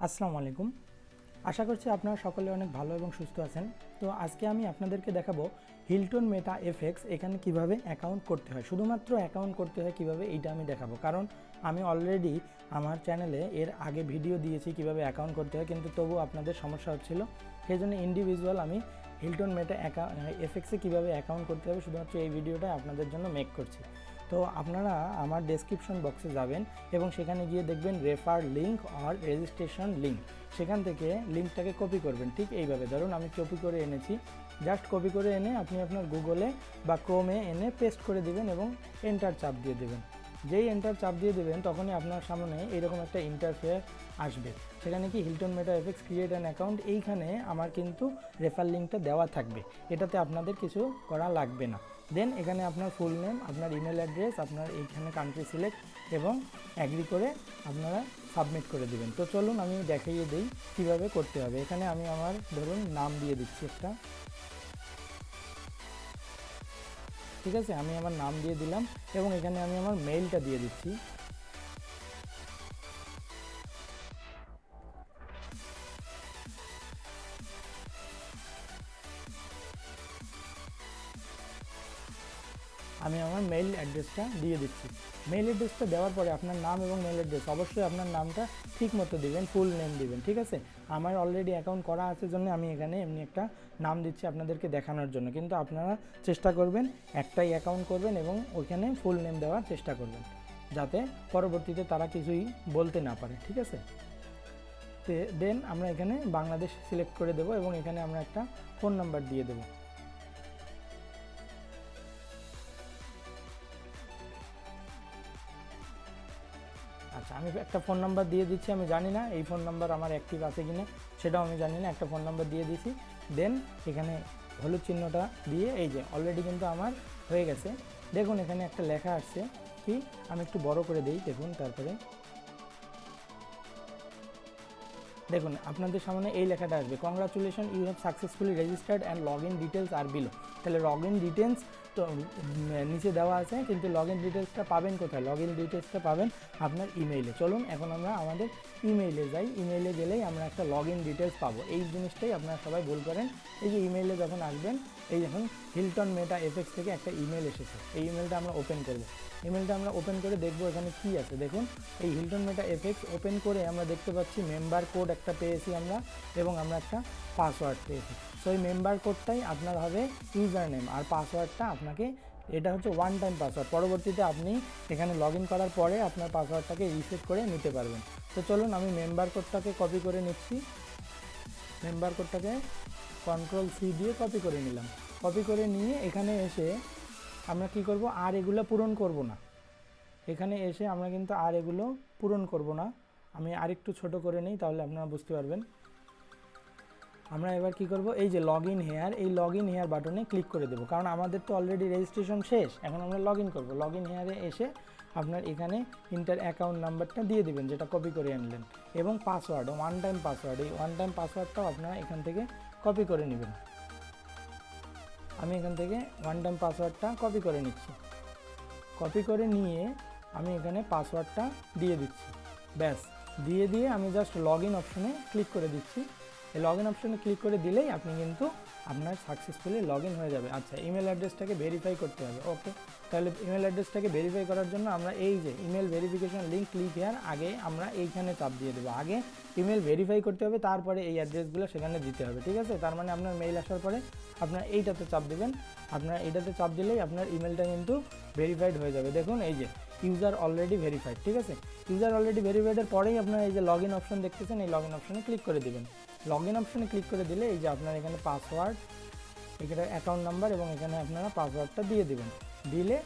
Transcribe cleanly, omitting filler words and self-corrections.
আসসালামু আলাইকুম। আশা করছি আপনারা সকলে অনেক ভালো এবং সুস্থ আছেন। তো আজকে আমি আপনাদেরকে দেখাবো হিলটন মেটা এফএক্স এখানে কিভাবে অ্যাকাউন্ট করতে হয়। শুধুমাত্র অ্যাকাউন্ট করতে হয় কিভাবে এইটা আমি দেখাবো, কারণ আমি অলরেডি আমার চ্যানেলে এর আগে ভিডিও দিয়েছি কিভাবে অ্যাকাউন্ট করতে হয়, কিন্তু তবু আপনাদের সমস্যা হচ্ছিল। সেই জন্য ইন্ডিভিজুয়াল আমি হিলটন মেটা এফএক্সে কীভাবে অ্যাকাউন্ট করতে হবে শুধুমাত্র এই ভিডিওটা আপনাদের জন্য মেক করছি। তো আপনারা আমার ডেসক্রিপশন বক্সে যাবেন এবং সেখানে গিয়ে দেখবেন রেফার লিঙ্ক আর রেজিস্ট্রেশন লিঙ্ক। সেখান থেকে লিঙ্কটাকে কপি করবেন। ঠিক এইভাবে ধরুন আমি কপি করে এনেছি, জাস্ট কপি করে এনে আপনি আপনার গুগলে বা ক্রোমে এনে পেস্ট করে দিবেন এবং এন্টার চাপ দিয়ে দেবেন। যেই এন্টার চাপ দিয়ে দেবেন তখনই আপনার সামনে এইরকম একটা ইন্টারফেয়ার আসবে। সেখানে কি Hilton meta FX create an account, এইখানে আমার কিন্তু রেফার লিঙ্কটা দেওয়া থাকবে, এটাতে আপনাদের কিছু করা লাগবে না। দেন এখানে আপনার ফুল নেম, আপনার ইমেল অ্যাড্রেস, আপনার এইখানে কান্ট্রি সিলেক্ট এবং অ্যাগ্রি করে আপনারা সাবমিট করে দেবেন। তো চলুন আমি দেখিয়ে দিই কীভাবে করতে হবে। এখানে আমি আমার ধরুন নাম দিয়ে দিচ্ছি একটা, ঠিক আছে, আমি আমার নাম দিয়ে দিলাম এবং এখানে আমি আমার মেইলটা দিয়ে দিচ্ছি। আমি আমার মেইল অ্যাড্রেসটা দিয়ে দিচ্ছি। মেইল অ্যাড্রেসটা দেওয়ার পরে আপনার নাম এবং মেইল অ্যাড্রেস অবশ্যই আপনার নামটা ঠিক মতো দিবেন, ফুল নেম দিবেন, ঠিক আছে। আমার অলরেডি অ্যাকাউন্ট করা আছে জন্য আমি এখানে এমনি একটা নাম দিচ্ছি আপনাদেরকে দেখানোর জন্য, কিন্তু আপনারা চেষ্টা করবেন একটাই অ্যাকাউন্ট করবেন এবং ওইখানে ফুল নেম দেওয়ার চেষ্টা করবেন, যাতে পরবর্তীতে তারা কিছুই বলতে না পারে, ঠিক আছে। দেন আমরা এখানে বাংলাদেশ সিলেক্ট করে দেবো এবং এখানে আমরা একটা ফোন নাম্বার দিয়ে দেবো। আচ্ছা, আমি একটা ফোন নাম্বার দিয়ে দিচ্ছি। আমি জানি না এই ফোন নাম্বার আমার অ্যাক্টিভ আছে কি না, সেটাও আমি জানি না। একটা ফোন নাম্বার দিয়ে দিছি। দেন এখানে হলুদ চিহ্নটা দিয়ে এই যে অলরেডি কিন্তু আমার হয়ে গেছে। দেখুন এখানে একটা লেখা আসছে কি, আমি একটু বড় করে দিই, দেখুন। তারপরে দেখুন আপনাদের সামনে এই লেখাটা আসবে, congratulations you have successfully registered and log in details are below. তাহলে লগ ইন ডিটেলস তো নিচে দেওয়া আছে, কিন্তু লগ ইন ডিটেলসটা পাবেন কোথায়? লগ ইন ডিটেলসটা পাবেন আপনার ইমেইলে। চলুন এখন আমরা আমাদের ইমেইলে যাই। ইমেইলে গেলেই আমরা একটা লগ ইন ডিটেলস পাবো। এই জিনিসটাই আপনারা সবাই ভুল করেন। এই যে ইমেইলে যখন আসবেন, এই যখন হিলটন মেটা এফএক্স থেকে একটা ইমেল এসেছে, এই ইমেলটা আমরা ওপেন করব। ইমেলটা আমরা ওপেন করে দেখব এখানে কি আছে। দেখুন এই হিলটন মেটা এফএক্স ওপেন করে আমরা দেখতে পাচ্ছি মেম্বার কোড একটা পেয়েছি আমরা, এবং আমরা একটা পাসওয়ার্ড পেয়েছি। সো এই মেম্বার কোডটাই আপনার হবে ইউজার নেম, আর পাসওয়ার্ডটা আপনাকে, এটা হচ্ছে ওয়ান টাইম পাসওয়ার্ড। পরবর্তীতে আপনি এখানে লগ ইন করার পরে আপনার পাসওয়ার্ডটাকে রিসেট করে নিতে পারবেন। তো চলুন আমি মেম্বার কোডটাকে কপি করে নিচ্ছি। মেম্বার কোডটাকে কন্ট্রোল-C দিয়ে কপি করে নিলাম। কপি করে নিয়ে এখানে এসে আমরা কি করব, আর এগুলো পূরণ করব না। এখানে এসে আমরা কিন্তু আর এগুলো পূরণ করব না। আমি আরেকটু ছোট করে নিই, তাহলে আপনারা বুঝতে পারবেন। আমরা এবার কি করব, এই যে লগ ইন হেয়ার, এই লগ ইন হেয়ার বাটনে ক্লিক করে দেবো, কারণ আমাদের তো অলরেডি রেজিস্ট্রেশন শেষ। এখন আমরা লগ ইন করবো। লগ ইন হেয়ারে এসে আপনার এখানে ইন্টার অ্যাকাউন্ট নাম্বারটা দিয়ে দেবেন, যেটা কপি করে আনলেন, এবং পাসওয়ার্ড, ওয়ান টাইম পাসওয়ার্ড, এই ওয়ান টাইম পাসওয়ার্ডটাও আপনারা এখান থেকে কপি করে নেবেন। আমি এখান থেকে ওয়ান টাইম পাসওয়ার্ডটা কপি করে নিচ্ছি। কপি করে নিয়ে আমি এখানে পাসওয়ার্ডটা দিয়ে দিচ্ছি। ব্যাস, দিয়ে আমি জাস্ট লগ ইন অপশনে ক্লিক করে দিচ্ছি। এই লগ ইন অপশনে ক্লিক করে দিলেই আপনি কিন্তু আপনার সাকসেসফুলি লগ ইন হয়ে যাবে। আচ্ছা, ইমেল অ্যাড্রেসটাকে ভেরিফাই করতে হবে। ওকে, তাহলে ইমেল অ্যাড্রেসটাকে ভেরিফাই করার জন্য আমরা এই যে email verification link click here, আগে আমরা এইখানে চাপ দিয়ে দেবো। আগে ইমেল ভেরিফাই করতে হবে, তারপরে এই অ্যাড্রেসগুলো সেখানে দিতে হবে, ঠিক আছে। তার মানে আপনার মেইল আসার পরে আপনার এইটাতে চাপ দেবেন। আপনার এইটাতে চাপ দিলেই আপনার ইমেলটা কিন্তু ভেরিফাইড হয়ে যাবে। দেখুন এই যে ইউজার অলরেডি ভেরিফাইড, ঠিক আছে। ইউজার অলরেডি ভেরিফাইডের পরেই আপনার এই যে লগ ইন অপশন দেখতেছেন, এই লগ ইন অপশনে ক্লিক করে দেবেন। লগ ইন অপশনে ক্লিক করে দিলে এই যে আপনার এখানে পাসওয়ার্ড, এখানে অ্যাকাউন্ট নাম্বার এবং এখানে আপনারা পাসওয়ার্ডটা দিয়ে দেবেন। দিলে